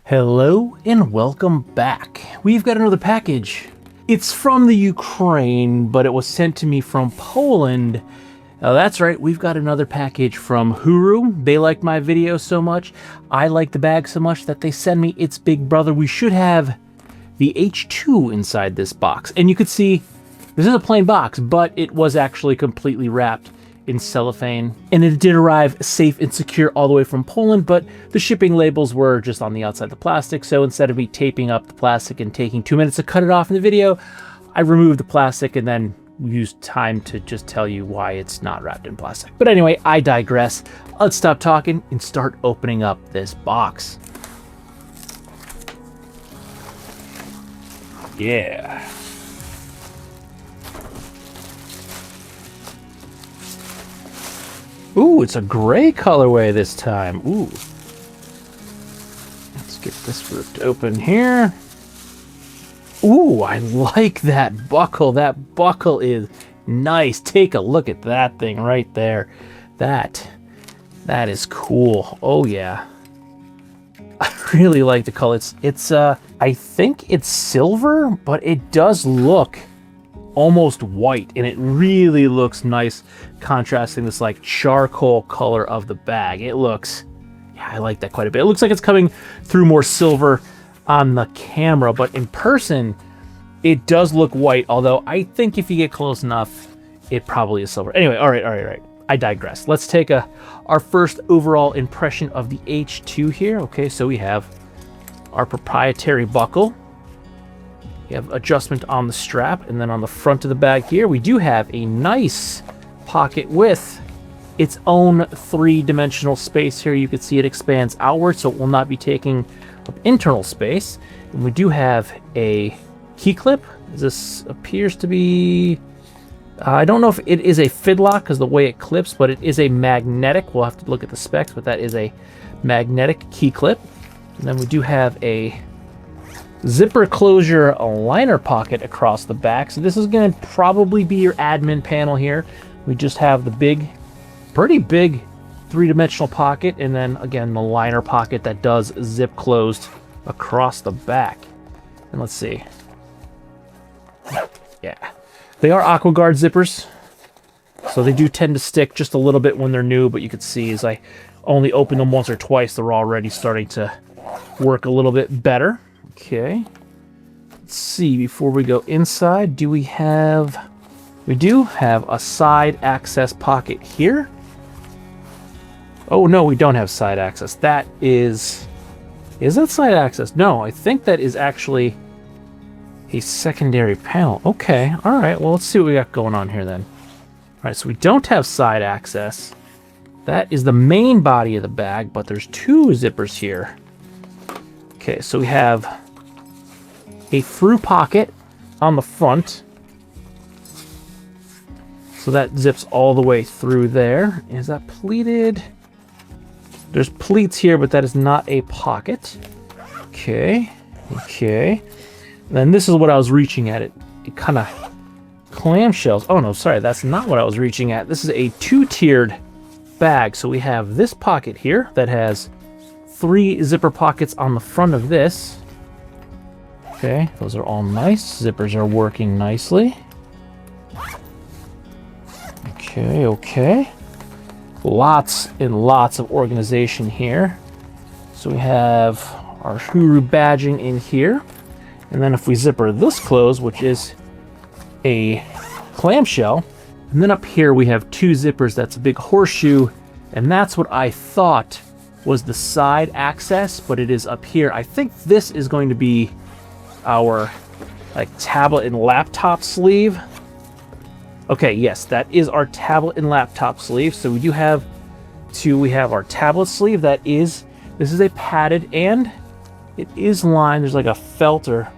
Hello and welcome back. We've got another package. It's from the Ukraine, but it was sent to me from Poland. Now that's right, we've got another package from Huru. They liked my video so much, I like the bag so much that they send me its big brother. We should have the H2 inside this box. And you could see, this is a plain box, but it was actually completely wrapped in cellophane, and it did arrive safe and secure all the way from Poland, but the shipping labels were just on the outside of the plastic. So instead of me taping up the plastic and taking 2 minutes to cut it off in the video, I removed the plastic and then used time to just tell you why it's not wrapped in plastic. But anyway, I digress. Let's stop talking and start opening up this box. Yeah. Ooh, it's a gray colorway this time. Ooh. Let's get this ripped open here. Ooh, I like that buckle. That buckle is nice. Take a look at that thing right there. That is cool. Oh yeah. I really like the color. It's I think it's silver, but it does look almost white, and it really looks nice contrasting this like charcoal color of the bag. It looks, yeah, I like that quite a bit. It looks like it's coming through more silver on the camera, but in person it does look white, although I think if you get close enough it probably is silver. Anyway, all right, I digress. Let's take our first overall impression of the H2 here. Okay, so we have our proprietary buckle. We have adjustment on the strap, and then on the front of the bag here, we do have a nice pocket with its own three-dimensional space here. You can see it expands outward, so it will not be taking up internal space. And we do have a key clip. This appears to be, I don't know if it is a fidlock because the way it clips, but it is a magnetic. We'll have to look at the specs, but that is a magnetic key clip. And then we do have a zipper closure liner pocket across the back. So this is going to probably be your admin panel here. We just have the big, pretty big three-dimensional pocket, and then again the liner pocket that does zip closed across the back. And let's see. Yeah, they are AquaGuard zippers, so they do tend to stick just a little bit when they're new, but you can see as I only opened them once or twice, they're already starting to work a little bit better. Okay, let's see, before we go inside, we do have a side access pocket here. Oh no, we don't have side access. That is that side access? No, I think that is actually a secondary panel. Okay, all right, well, let's see what we got going on here then. All right, so we don't have side access. That is the main body of the bag, but there's two zippers here. Okay, so we have a through pocket on the front. So that zips all the way through there. Is that pleated? There's pleats here, but that is not a pocket. Okay. Then this is what I was reaching at. It kind of clamshells. Oh no, sorry, that's not what I was reaching at. This is a two-tiered bag. So we have this pocket here that has three zipper pockets on the front of this. Okay, those are all nice. Zippers are working nicely. Okay. Lots and lots of organization here. So we have our Huru badging in here. And then if we zipper this closed, which is a clamshell, and then up here we have two zippers. That's a big horseshoe, and that's what I thought was the side access, but it is up here. I think this is going to be our like tablet and laptop sleeve. Okay, yes, that is our tablet and laptop sleeve. So we do have we have our tablet sleeve this is a padded, and it is lined. There's like a felt or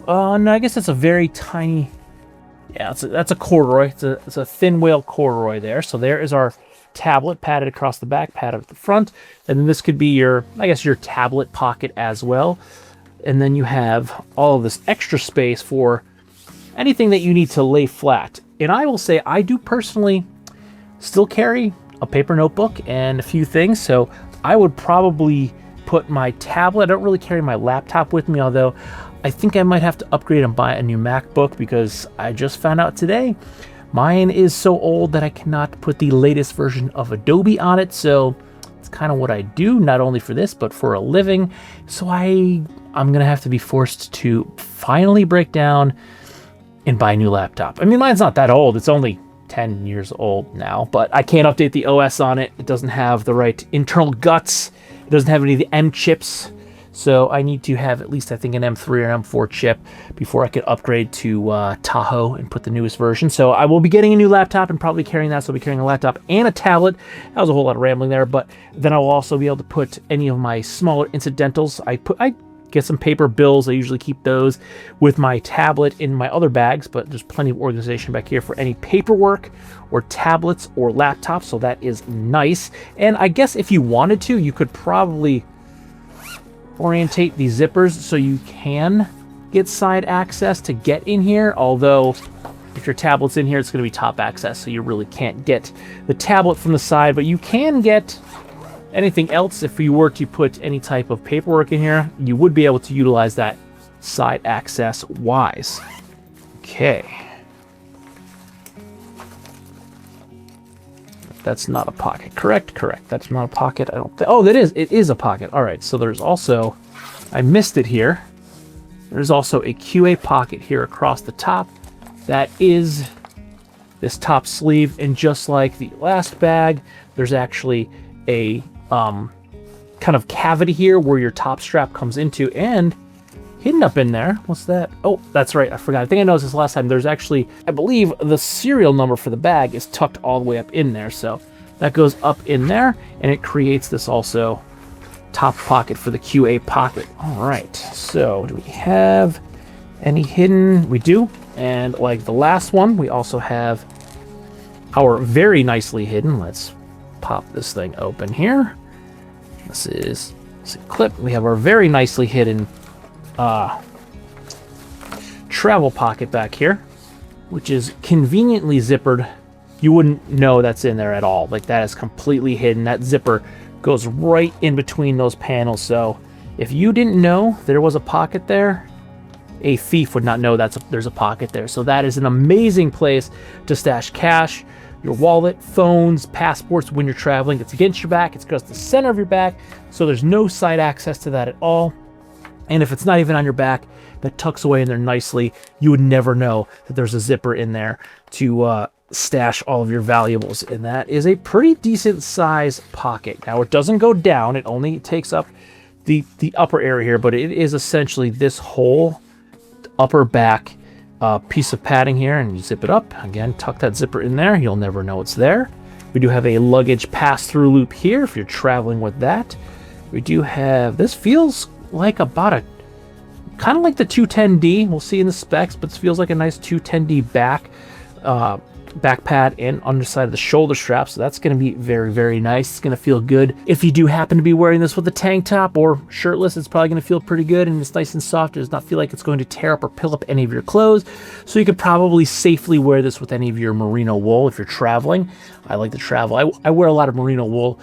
no, I guess it's a very tiny, yeah, that's a corduroy. It's a thin whale corduroy there. So there is our tablet padded across the back, padded at the front, and then this could be your, I guess, your tablet pocket as well. And then you have all of this extra space for anything that you need to lay flat. And I will say I do personally still carry a paper notebook and a few things, so I would probably put my tablet. I don't really carry my laptop with me, although I think I might have to upgrade and buy a new MacBook because I just found out today mine is so old that I cannot put the latest version of Adobe on it. So it's kind of what I do, not only for this, but for a living. So I'm going to have to be forced to finally break down and buy a new laptop. I mean, mine's not that old. It's only 10 years old now, but I can't update the OS on it. It doesn't have the right internal guts. It doesn't have any of the M chips. So I need to have at least, I think, an M3 or M4 chip before I could upgrade to Tahoe and put the newest version. So I will be getting a new laptop and probably carrying that. So I'll be carrying a laptop and a tablet. That was a whole lot of rambling there, but then I will also be able to put any of my smaller incidentals. I get some paper bills. I usually keep those with my tablet in my other bags, but there's plenty of organization back here for any paperwork or tablets or laptops. So that is nice. And I guess if you wanted to, you could probably orientate the zippers so you can get side access to get in here, although if your tablet's in here, it's going to be top access, so you really can't get the tablet from the side, but you can get anything else. If you were to put any type of paperwork in here, you would be able to utilize that side access wise. Okay. That's not a pocket. Correct. That's not a pocket. I don't think. Oh, that is. It is a pocket. All right. So there's also, I missed it here. There's also a QA pocket here across the top. That is this top sleeve. And just like the last bag, there's actually a kind of cavity here where your top strap comes into, and hidden up in there, what's that? Oh, that's right, I forgot. I think I noticed this last time. There's actually, I believe, the serial number for the bag is tucked all the way up in there. So that goes up in there, and it creates this also top pocket for the QA pocket. All right, so do we have any hidden? We do. And like the last one, we also have our very nicely hidden. Let's pop this thing open here. This is a clip. We have our very nicely hidden travel pocket back here, which is conveniently zippered. You wouldn't know that's in there at all. Like, that is completely hidden. That zipper goes right in between those panels. So if you didn't know there was a pocket there, a thief would not know there's a pocket there. So that is an amazing place to stash cash, your wallet, phones, passports when you're traveling. It's against your back. It's across the center of your back. So there's no side access to that at all. And if it's not even on your back, that tucks away in there nicely, you would never know that there's a zipper in there to stash all of your valuables. And that is a pretty decent size pocket. Now, it doesn't go down. It only takes up the upper area here, but it is essentially this whole upper back piece of padding here, and you zip it up. Again, tuck that zipper in there. You'll never know it's there. We do have a luggage pass-through loop here if you're traveling with that. We do have, this feels like about a, kind of like the 210D. We'll see in the specs, but this feels like a nice 210D back pad and underside of the shoulder strap. So that's going to be very, very nice. It's going to feel good. If you do happen to be wearing this with a tank top or shirtless, it's probably going to feel pretty good, and it's nice and soft. It does not feel like it's going to tear up or pill up any of your clothes. So you could probably safely wear this with any of your merino wool if you're traveling. I like to travel. I wear a lot of merino wool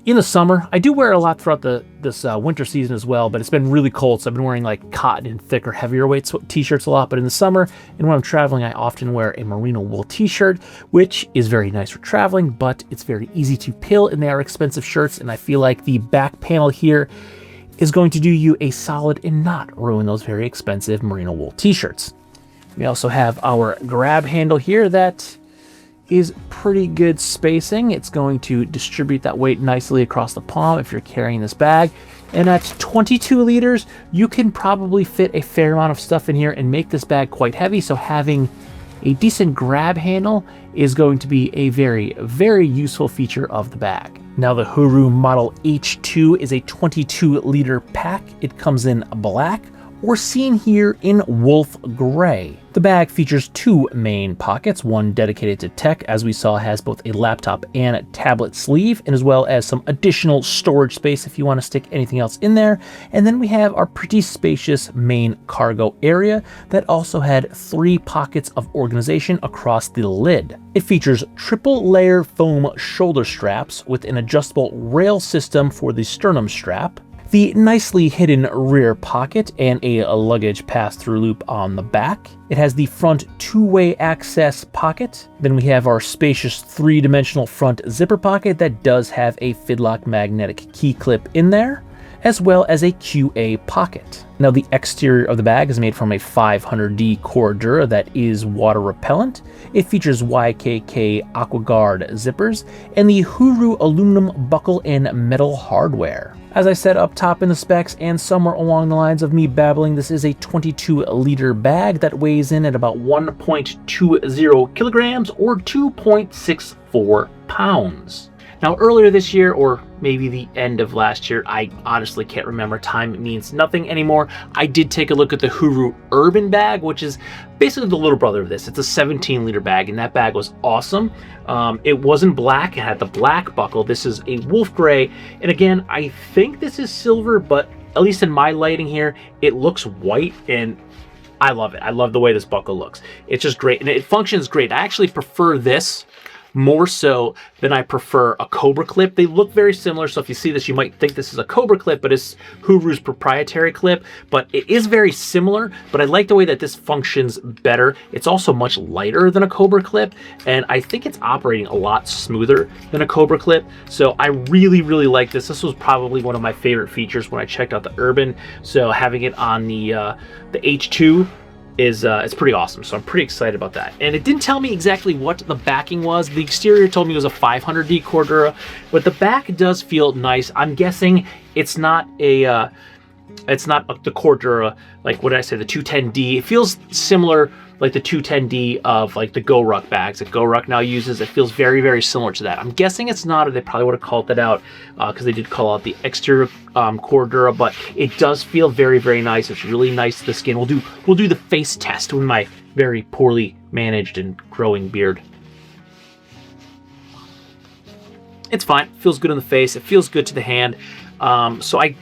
in the summer. I do wear it a lot throughout this winter season as well, but it's been really cold, so I've been wearing like cotton and thicker, heavier weight t-shirts a lot. But in the summer and when I'm traveling, I often wear a merino wool t-shirt, which is very nice for traveling, but it's very easy to pill, and they are expensive shirts. And I feel like the back panel here is going to do you a solid and not ruin those very expensive merino wool t-shirts. We also have our grab handle here that is pretty good spacing. It's going to distribute that weight nicely across the palm if you're carrying this bag. And at 22 liters, you can probably fit a fair amount of stuff in here and make this bag quite heavy. So having a decent grab handle is going to be a very, very useful feature of the bag. Now, the Huru Model H2 is a 22-liter pack. It comes in black, or seen here in wolf gray. The bag features two main pockets, one dedicated to tech, as we saw has both a laptop and a tablet sleeve, and as well as some additional storage space if you want to stick anything else in there. And then we have our pretty spacious main cargo area that also had 3 pockets of organization across the lid. It features triple layer foam shoulder straps with an adjustable rail system for the sternum strap. the nicely hidden rear pocket and a luggage pass-through loop on the back. It has the front two-way access pocket. Then we have our spacious three-dimensional front zipper pocket that does have a Fidlock magnetic key clip in there, as well as a QA pocket. Now the exterior of the bag is made from a 500D Cordura that is water repellent. It features YKK AquaGuard zippers and the Huru aluminum buckle and metal hardware. As I said up top in the specs and somewhere along the lines of me babbling, this is a 22-liter bag that weighs in at about 1.20 kilograms or 2.64 pounds. Now earlier this year, or maybe the end of last year, I honestly can't remember, time means nothing anymore, I did take a look at the Huru Urban bag, which is basically the little brother of this. It's a 17-liter bag, and that bag was awesome. It wasn't black, it had the black buckle. This is a wolf gray, and again, I think this is silver, but at least in my lighting here, it looks white, and I love it. I love the way this buckle looks. It's just great, and it functions great. I actually prefer this more so than I prefer a Cobra clip. They look very similar, so if you see this, you might think this is a Cobra clip, but it's Huru's proprietary clip. But it is very similar, but I like the way that this functions better. It's also much lighter than a Cobra clip, and I think it's operating a lot smoother than a Cobra clip. So I really, really like this. This was probably one of my favorite features when I checked out the Urban. So having it on the H2 is it's pretty awesome, so I'm pretty excited about that. And it didn't tell me exactly what the backing was. The exterior told me it was a 500D Cordura, but the back does feel nice. I'm guessing it's not the Cordura, like what did I say, the 210D. It feels similar like the 210D of like the GoRuck bags that GoRuck now uses. It feels very, very similar to that. I'm guessing it's not, or they probably would have called that out because they did call out the exterior Cordura, but it does feel very, very nice. It's really nice to the skin. We'll do the face test with my very poorly managed and growing beard. It's fine. It feels good on the face. It feels good to the hand. So I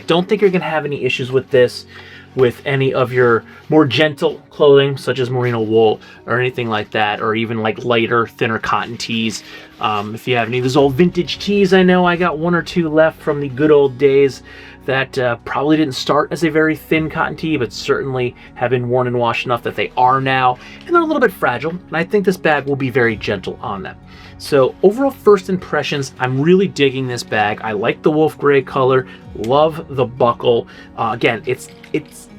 don't think you're gonna have any issues with this with any of your more gentle clothing, such as merino wool or anything like that, or even like lighter, thinner cotton tees. If you have any of those old vintage tees, I know I got one or two left from the good old days that probably didn't start as a very thin cotton tee, but certainly have been worn and washed enough that they are now, and they're a little bit fragile, and I think this bag will be very gentle on them. So overall first impressions, I'm really digging this bag. I like the wolf gray color, love the buckle. Again, it's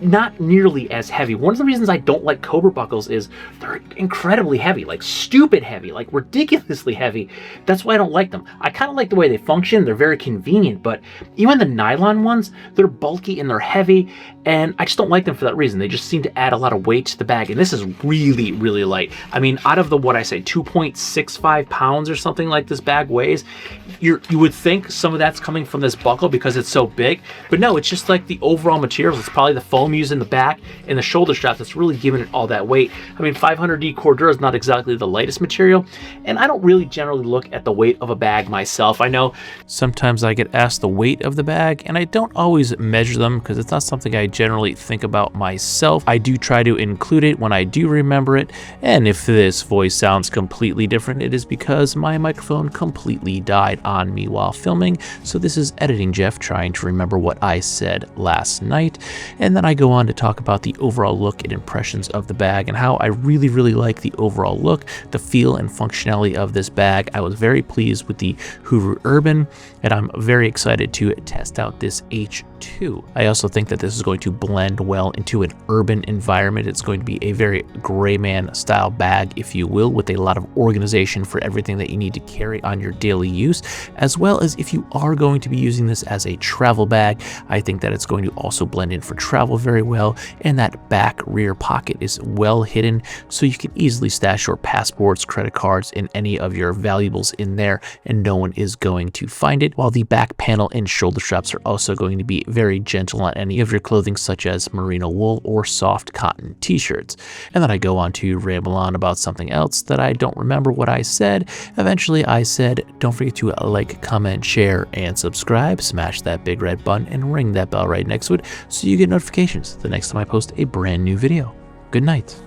not nearly as heavy. One of the reasons I don't like Cobra buckles is they're incredibly heavy, like stupid heavy, like ridiculously heavy. That's why I don't like them. I kind of like the way they function. They're very convenient, but even the nylon ones, they're bulky and they're heavy, and I just don't like them for that reason. They just seem to add a lot of weight to the bag, and this is really, really light. I mean, out of the, what I say, 2.65 pounds or something like this bag weighs, you would think some of that's coming from this buckle because it's so big, but no, it's just like the overall materials. It's probably the foam used in the back and the shoulder strap that's really giving it all that weight. I mean, 500D Cordura is not exactly the lightest material, and I don't really generally look at the weight of a bag myself. I know sometimes I get asked the weight of the bag, and I don't always measure them because it's not something I generally think about myself. I do try to include it when I do remember it, and if this voice sounds completely different, it is because my microphone completely died on me while filming. So this is Editing Jeff trying to remember what I said last night, and then I go on to talk about the overall look and impressions of the bag and how I really, really like the overall look, the feel and functionality of this bag. I was very pleased with the Huru Urban, and I'm very excited to test out this H2. I also think that this is going to blend well into an urban environment. It's going to be a very gray man style bag, if you will, with a lot of organization for everything that you need to carry on your daily use, as well as if you are going to be using this as a travel bag, I think that it's going to also blend in for travel very well, and that back rear pocket is well hidden, so you can easily stash your passports, credit cards, and any of your valuables in there, and no one is going to find it, while the back panel and shoulder straps are also going to be very gentle on any of your clothing, such as merino wool or soft cotton t-shirts. And then I go on to ramble on about something else that I don't remember what I said. Eventually I said, don't forget to like, comment, share, and subscribe. Smash that big red button and ring that bell right next to it so you get notifications the next time I post a brand new video. Good night.